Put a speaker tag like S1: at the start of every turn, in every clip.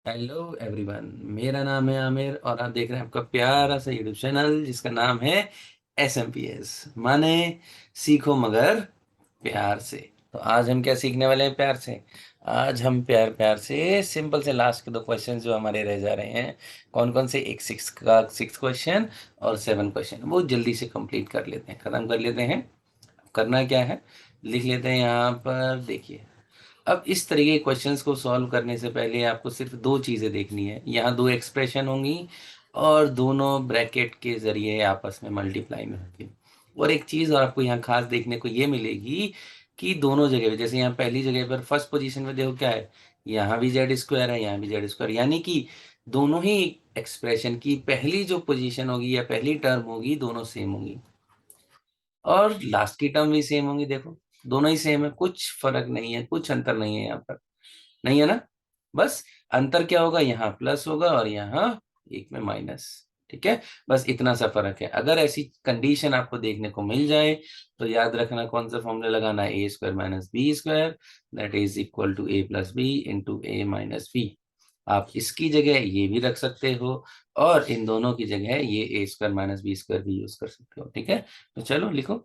S1: Hello everyone, मेरा नाम है आमिर और आप देख रहे हैं आपका प्यारा सा यूट्यूब चैनल जिसका नाम है SMPS, माने सीखो मगर प्यार से। तो आज हम क्या सीखने वाले हैं प्यार से? आज हम प्यार प्यार से सिंपल से लास्ट के दो क्वेश्चन जो हमारे रह जा रहे हैं, कौन कौन से, एक सिक्स क्वेश्चन और 7 क्वेश्चन, वो जल्दी से कंप्लीट कर लेते हैं, खत्म कर लेते हैं। करना क्या है, लिख लेते हैं यहाँ पर। देखिए, अब इस तरीके के क्वेश्चंस को सॉल्व करने से पहले आपको सिर्फ दो चीज़ें देखनी है। यहाँ दो एक्सप्रेशन होंगी और दोनों ब्रैकेट के जरिए आपस में मल्टीप्लाई में होंगे। और एक चीज़ और आपको यहाँ खास देखने को ये मिलेगी कि दोनों जगह पे, जैसे यहाँ पहली जगह पर फर्स्ट पोजीशन में देखो क्या है, यहाँ भी जेड स्क्वायर है, यहाँ भी जेड स्क्वायर, यानी कि दोनों ही एक्सप्रेशन की पहली जो पोजीशन होगी या पहली टर्म होगी दोनों सेम होगी और लास्ट की टर्म भी सेम होंगी। देखो दोनों ही सेम है, कुछ फर्क नहीं है, कुछ अंतर नहीं है यहाँ पर, नहीं है ना। बस अंतर क्या होगा, यहाँ प्लस होगा और यहाँ एक में माइनस। ठीक है, बस इतना सा फर्क है। अगर ऐसी कंडीशन आपको देखने को मिल जाए तो याद रखना कौन सा फॉर्मूला लगाना है, A square minus B square that is equal to A plus B into A minus B. आप इसकी जगह ये भी रख सकते हो और इन दोनों की जगह ये ए स्क्वायर माइनस बी स्क्वायर भी यूज कर सकते हो। ठीक है, तो चलो लिखो,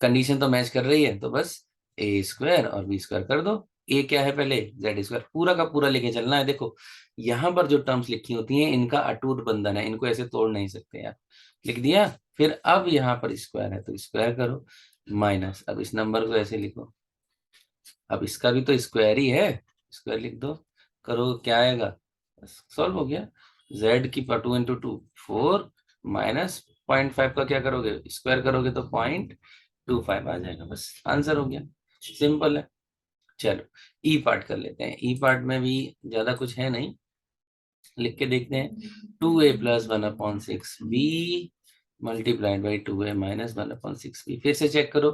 S1: कंडीशन तो मैच कर रही है तो बस ए स्क्वायर और बी स्क्वायर कर दो। ए क्या है, पहले जेड स्क्वायर पूरा का पूरा लेके चलना है। देखो यहाँ पर जो टर्म्स लिखी होती हैं इनका अटूट बंधन है, इनको ऐसे तोड़ नहीं सकते यार। लिख दिया, फिर अब यहाँ पर स्क्वायर है तो स्क्वायर करो, माइनस अब इस नंबर को ऐसे लिखो, अब इसका भी तो स्क्वायर ही है, स्क्वायर लिख दो, करो क्या आएगा, बस सॉल्व हो गया। जेड की पर 2 into 2 4 माइनस 0.5 का क्या करोगे, स्क्वायर करोगे तो 0.25 आ जाएगा, बस आंसर हो गया। सिंपल है। चलो ई पार्ट कर लेते हैं। ई पार्ट में भी ज्यादा कुछ है नहीं, लिख के देखते हैं। 2a plus 1/6b multiplied by 2a minus 1/6b। फिर से चेक करो,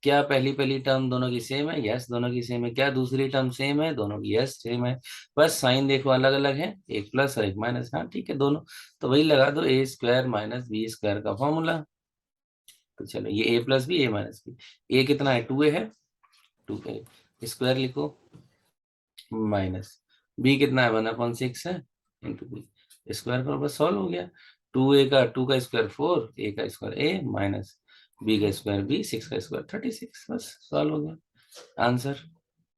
S1: क्या पहली पहली टर्म दोनों की सेम है? यस दोनों की सेम है। क्या दूसरी टर्म सेम है? दोनों की यस सेम है। बस साइन देखो अलग अलग है, एक प्लस और एक माइनस। हाँ ठीक है दोनों, तो वही लगा दो, A square minus B square का फॉर्मूला। तो चलो ये ए plus B A minus B, ए कितना है 2a है, 2a स्क्वायर लिखो माइनस बी कितना है 1/6 है इंटू बी स्क्वायर करो, बस सॉल्व हो गया। 2 का स्क्वायर 4, ए का स्क्वायर ए माइनस बी का स्क्वायर बी, 6 का स्क्वायर 36, बस सॉल्व हो गया आंसर।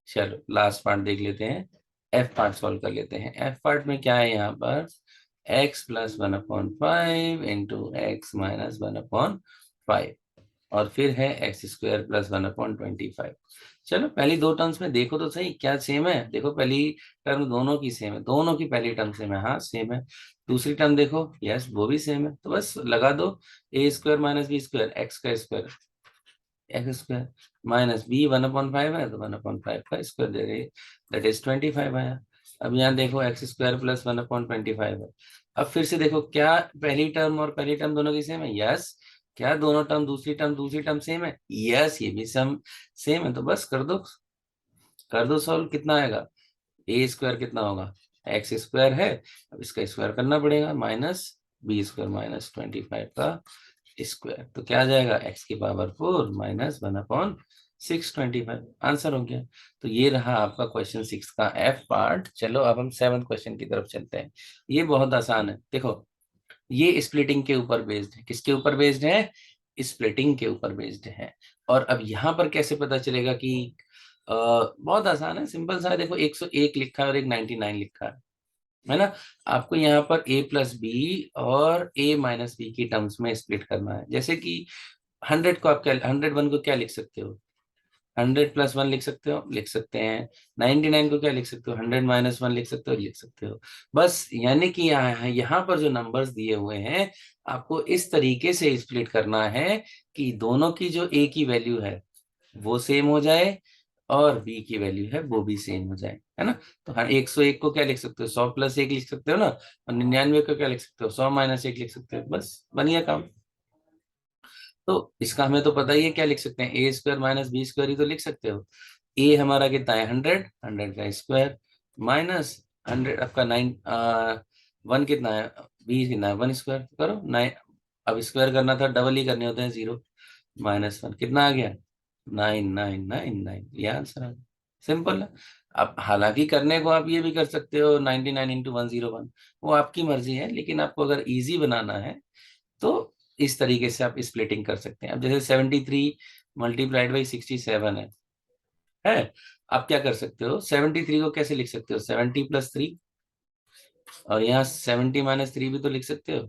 S1: चलो लास्ट पार्ट देख लेते हैं, एफ पार्ट सॉल्व कर लेते हैं। एफ पार्ट में क्या है, यहाँ पर x plus 1/5 into x minus 1/5 और फिर है एक्स स्क्वायर प्लस 1/25। चलो पहली दो टर्म्स में देखो तो सही क्या सेम है। देखो पहली टर्म दोनों की सेम है, दोनों की पहली टर्म सेम है, हाँ सेम है। दूसरी टर्म देखो, यस वो भी सेम है, तो बस लगा दो, A square minus B square, x का square x square minus B 1/5 है तो 1/5 का स्क्वायर दे रही है दैट इज 25 आया। अब यहाँ देखो एक्स स्क्वायर प्लस 1/25 है। अब फिर से देखो, क्या पहली टर्म और पहली टर्म दोनों की सेम है? यस। क्या दोनों टर्म दूसरी टर्म सेम है? यस ये भी सम सेम है, तो बस कर दो सॉल्व, कितना आएगा, ए स्क्वायर कितना होगा, एक्स स्क्वायर है, अब इसका स्क्वायर करना पड़ेगा, माइनस बी स्क्वायर माइनस 25 का स्क्वायर, तो क्या आ जाएगा एक्स की पावर 4 माइनस 1/625, आंसर हो गया। तो ये रहा आपका क्वेश्चन 6 का एफ पार्ट। चलो अब हम 7th क्वेश्चन की तरफ चलते हैं। ये बहुत आसान है, देखो ये स्प्लिटिंग के ऊपर बेस्ड है। किसके ऊपर बेस्ड है? स्प्लिटिंग के ऊपर बेस्ड है। और अब यहाँ पर कैसे पता चलेगा कि बहुत आसान है, सिंपल सा है। देखो 101 लिखा है और एक 99 लिखा है ना। आपको यहाँ पर a प्लस बी और a माइनस बी की टर्म्स में स्प्लिट करना है। जैसे कि 100 को आप क्या, 101 को क्या लिख सकते हो, 100 प्लस 1 लिख सकते हो, लिख सकते हैं। 99 को क्या लिख सकते हो, 100 माइनस 1 लिख सकते हो, लिख सकते हो। बस यानी कि यहाँ पर जो नंबर्स दिए हुए हैं आपको इस तरीके से स्प्लिट करना है कि दोनों की जो a की वैल्यू है वो सेम हो जाए और बी की वैल्यू है वो भी सेम हो जाए, है ना। तो हाँ 101 को क्या लिख सकते हो, 100 प्लस 1 लिख सकते हो ना, और 99 को क्या लिख सकते हो, 100 माइनस 1 लिख सकते हो, बस बन गया काम। तो इसका हमें तो पता ही है क्या लिख सकते हैं, ए स्क्वायर माइनस बी स्क्वायर ही तो लिख सकते हो। ए हमारा कितना है 100, 100 का स्क्वायर माइनस 100 आपका 9 1 कितना है, बी कितना है 1 स्क्वायर करो 9। अब स्क्वायर करना था डबल ही करने होते हैं, 0 माइनस 1 कितना आ गया 9 9 9 9, ये आंसर आ गया, सिंपल है। अब हालांकि करने को आप ये भी कर सकते हो 99 इंटू 101, वो आपकी मर्जी है, लेकिन आपको अगर इजी बनाना है तो इस तरीके से आप स्प्लिटिंग कर सकते हैं। अब जैसे 73 मल्टीप्लाइड बाई 67 है। आप क्या कर सकते हो, 73 को कैसे लिख सकते हो, 70 प्लस 3, और यहाँ 70 माइनस 3 भी तो लिख सकते हो।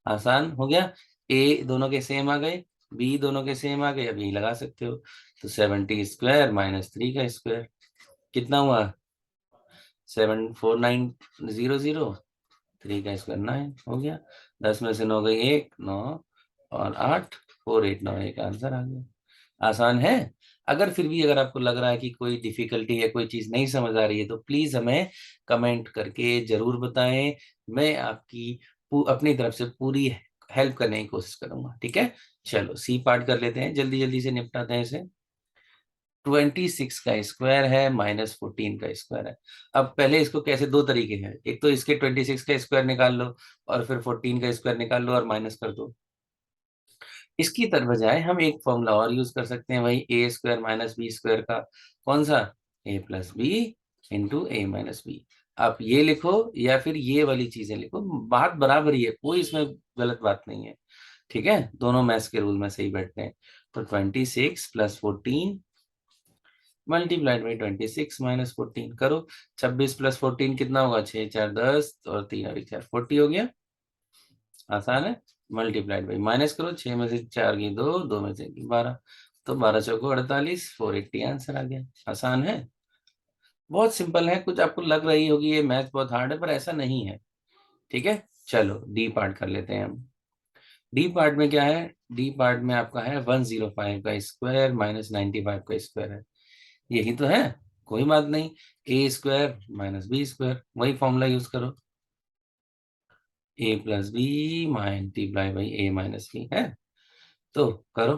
S1: आसान हो गया। ए दोनों के सेम आ गए, बी दोनों के सेम आ गए, अब यही लगा सकते हो। तो 70 स्क्वायर माइनस 3 का स्क्वायर कितना हुआ, 74900, 3 का स्क्वायर 9 हो गया। 10 में से 9 गई 1, 9 और 8, 4891 का आंसर आ गया। आसान है। अगर फिर भी अगर आपको लग रहा है कि कोई डिफिकल्टी है, कोई चीज नहीं समझ आ रही है, तो प्लीज हमें कमेंट करके जरूर बताएं। मैं आपकी अपनी तरफ से पूरी हेल्प करने की कोशिश करूंगा, ठीक है। चलो सी पार्ट कर लेते हैं, जल्दी जल्दी से निपटाते हैं इसे। 26 का स्क्वायर है माइनस 14 का स्क्वायर है। अब पहले इसको कैसे, दो तरीके हैं, एक तो इसके 26 का स्क्वायर निकाल लो और फिर 14 का स्क्वायर निकाल लो और माइनस कर दो। इसकी तरफ बजाय हम एक फॉर्मूला और यूज कर सकते हैं, वही ए स्क्वायर माइनस बी स्क्वायर का। कौन सा, ए plus B into A minus B. आप ये लिखो या फिर ये वाली चीजें लिखो, बात बराबर ही है, कोई इसमें गलत बात नहीं है, ठीक है। दोनों मैथ्स के रूल में सही बैठते हैं। तो 26 प्लस 14 मल्टीप्लाइड बाई 26 माइनस 14 करो। 26 प्लस 14 कितना होगा, 6 4 10 और 3 और 1 4, 40 हो गया। आसान है। मल्टीप्लाइड बाई माइनस करो, 6 में से 4 की 2, 2 में से 12, तो 12 चौको 48, 480 आंसर आ गया। आसान है, बहुत सिंपल है। कुछ आपको लग रही होगी ये मैथ बहुत हार्ड है, पर ऐसा नहीं है, ठीक है। चलो डी पार्ट कर लेते हैं हम। डी पार्ट में क्या है, डी पार्ट में आपका है 105 का स्क्वायर माइनस 95 का स्क्वायर है, यही तो है। कोई बात नहीं, A square minus B square, वही फॉर्मूला यूज करो, A plus B multiply by A minus B है। तो करो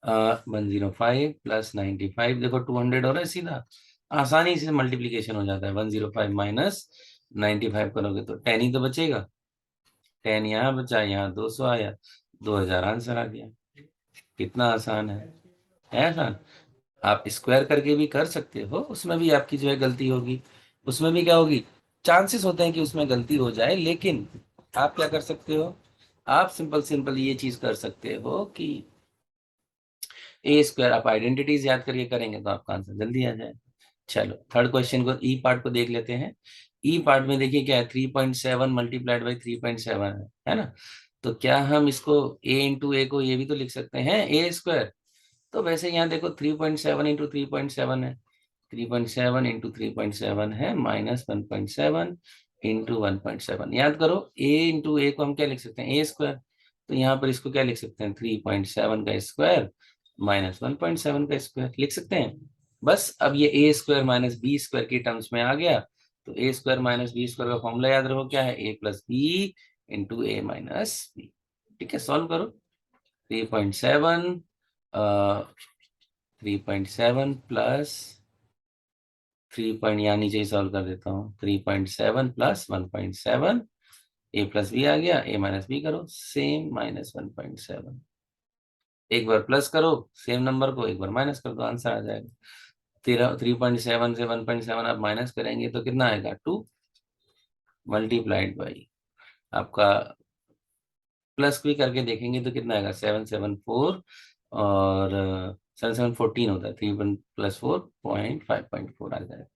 S1: 105 प्लस 95, देखो 200 हो रहा है सीधा, आसानी से मल्टीप्लीकेशन हो जाता है। 105 माइनस 95 करोगे तो 10 ही तो बचेगा, 10 यहाँ बचा, यहाँ 200 आया, 2000 आंसर आ गया। कितना आसान है आसान। आप स्क्वायर करके भी कर सकते हो, उसमें भी आपकी जो है गलती होगी, उसमें भी क्या होगी, चांसेस होते हैं कि उसमें गलती हो जाए, लेकिन आप क्या कर सकते हो, आप सिंपल सिंपल ये चीज कर सकते हो कि ए स्क्वायर आप आइडेंटिटीज याद करके करेंगे तो आपका आंसर जल्दी आ जाए। चलो थर्ड क्वेश्चन को, ई पार्ट को देख लेते हैं। ई पार्ट में देखिए क्या है, 3.7 मल्टीप्लाइड बाई 3.7 है ना। तो क्या हम इसको ए इंटू ए को ये भी तो लिख सकते हैं ए स्क्वायर। तो वैसे यहाँ देखो 3.7 इंटू 3.7 है, 3.7 इंटू 3.7 है माइनस 1.7 इंटू 1.7। याद करो ए इंटू ए को हम क्या लिख सकते हैं, ए स्क्वायर। तो यहाँ पर इसको क्या लिख सकते हैं, 3.7 का स्क्वायर माइनस 1.7 का स्क्वायर लिख सकते हैं। बस अब ये ए स्क्वायर माइनस बी स्क्वायर की टर्म्स में आ गया। तो ए स्क्वायर माइनस बी स्क्वायर का फॉर्मूला याद रखो, क्या है, ए plus B into A minus B. ठीक है, सॉल्व करो। 3.7 3.7 प्लस 3 पॉइंट यहाँ नीचे ही सॉल्व कर देता हूँ, 3.7 प्लस 1.7, ए प्लस बी आ गया, ए माइनस बी करो सेम माइनस 1.7, एक बार प्लस करो सेम नंबर को, एक बार माइनस कर दो, आंसर आ जाएगा। 3.7 से 1.7 आप माइनस करेंगे तो कितना आएगा, 2 मल्टीप्लाइड बाई आपका प्लस भी करके देखेंगे तो कितना आएगा, 774 और 7 7 14 होता है, 3 प्लस 4.5.4 आ जाएगा।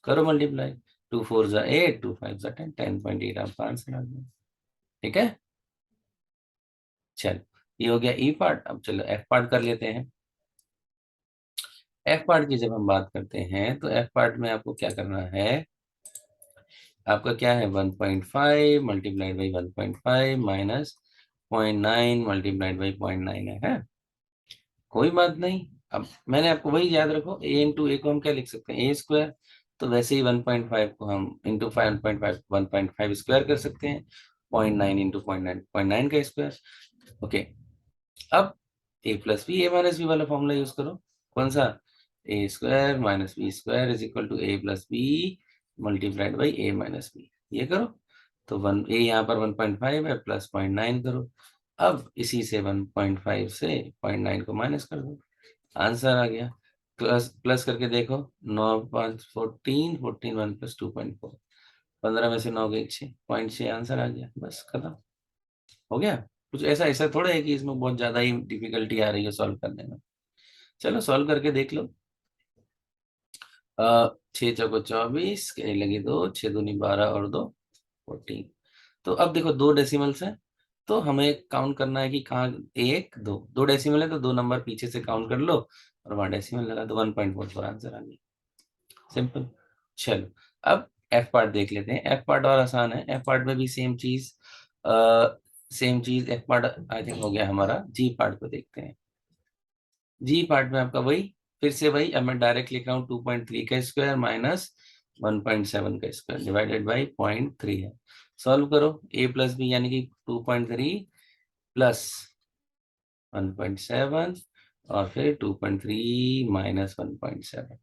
S1: करो मल्टीप्लाई, 2 4 जा 8, 2 5 जा 10, 10.8 आपका आंसर आ गया। ठीक है, चलो ये हो गया ई पार्ट। अब चलो एफ पार्ट कर लेते हैं। एफ पार्ट की जब हम बात करते हैं तो एफ पार्ट में आपको क्या करना है, आपका क्या है, 1.5 multiplied by 1.5 minus 0.9 multiplied by 0.9 है। कोई बात नहीं, अब मैंने आपको वही याद रखो, ए इंटू ए को हम क्या लिख सकते हैं, ए स्क्वायर। तो वैसे ही 1.5 को हम इंटू 5 1.5 स्क्वायर कर सकते हैं, 0.9 इंटू 0.9 का स्क्वायर। ओके, अब A plus B A minus B वाला फॉर्मूला यूज करो। कौन सा, A square minus B square is equal to A plus B multiplied by A minus B, ये करो। तो वन ए यहाँ पर 1.5 है, प्लस 0.9 करो। अब इसी से 1.5 से 0.9 को माइनस कर दो, आंसर आ गया। प्लस प्लस करके देखो, 9 5 14, 14 1 + 2.4, 15 में से 9 गई 6, 0.6 आंसर आ गया, बस खत्म हो गया। कुछ ऐसा ऐसा थोड़ा है कि इसमें बहुत ज्यादा ही डिफिकल्टी आ रही है सॉल्व करने में। चलो सॉल्व करके देख लो। 6 × 4 = 24, कहीं लगी 2, 6 दूनी 12 और 2 14। तो अब देखो दो डेसिमल्स हैं, तो हमें काउंट करना है कि कहाँ, एक दो, दो डेसिमल है तो दो नंबर पीछे से काउंट कर लो और वहां डेसिमल लगा दो, 1.44 आंसर आ गया, सिंपल। चलो अब एफ पार्ट देख लेते हैं। एफ पार्ट और आसान है, एफ पार्ट में भी सेम चीज, सेम चीज। एफ पार्ट आई थिंक हो गया हमारा, जी पार्ट को देखते हैं। जी पार्ट में आपका वही, फिर से वही, अब मैं डायरेक्ट लिख रहा हूँ 2.3 का स्क्वायर माइनस 1.7 का स्क्वायर डिवाइडेड बाई 0.3 है। सॉल्व करो, ए प्लस बी यानी कि 2.3 प्लस 1.7 और फिर 2.3 माइनस 1.7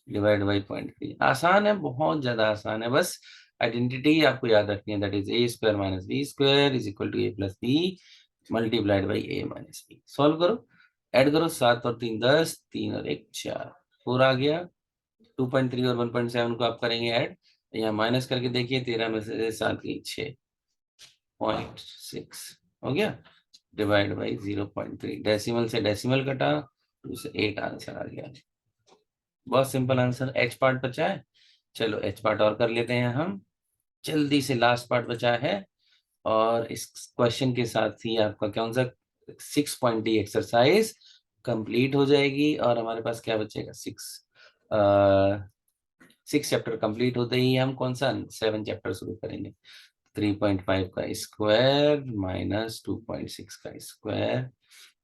S1: डिवाइड बाई 0.3। आसान है, बहुत ज्यादा आसान है, बस आइडेंटिटी आपको याद रखनी है, that is A square minus B square is equal to A plus B multiplied by A minus B. Solve करो, ऐड करो, 7 और 3 10, 3 और 1 4, 4 आ गया। 2.3 और 1.7 को आप करेंगे ऐड, यहाँ माइनस करके देखिए, 13 में से 7 गई 6, 0.6 हो गया, डिवाइड बाई 0.3, डेसिमल से डेसिमल कटा, 2 से 8 आंसर आ गया। बहुत सिंपल आंसर। एच पार्ट बचा है, चलो एच पार्ट और कर लेते हैं हम, जल्दी से लास्ट पार्ट बचा है। और इस क्वेश्चन के साथ ही आपका कौन सा 6 पॉइंट एक्सरसाइज कंप्लीट हो जाएगी और हमारे पास क्या बचेगा, 6 चैप्टर कंप्लीट होते ही हम कौन सा 7 चैप्टर शुरू करेंगे। 3.5 का स्क्वायर माइनस 2.6 का स्क्वायर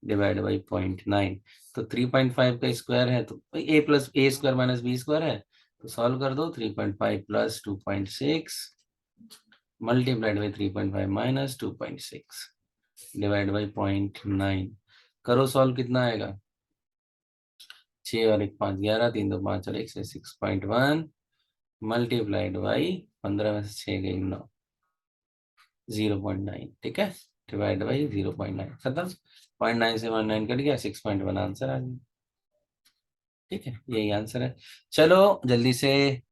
S1: डिवाइड बाई 0.9। तो 3.5 का स्क्वायर है तो ए प्लस ए स्क्वायर माइनस बी स्क्वायर है, तो सॉल्व कर दो। 3.5 plus 2.6 multiplied by 3.5 minus 2.6 divide by 0.9। करो सॉल्व, कितना आएगा, 6 और 1 5 11, 3 2 5 और 1 से 6.1 मल्टीप्लाइड बाई 15 में से 6 गई 9, 0.9, ठीक है, डिवाइड बाई 0.9, खत्म। 0.9 से 1.9 कट गया, 6.1 आंसर आ गया, ठीक है, यही आंसर है। चलो जल्दी से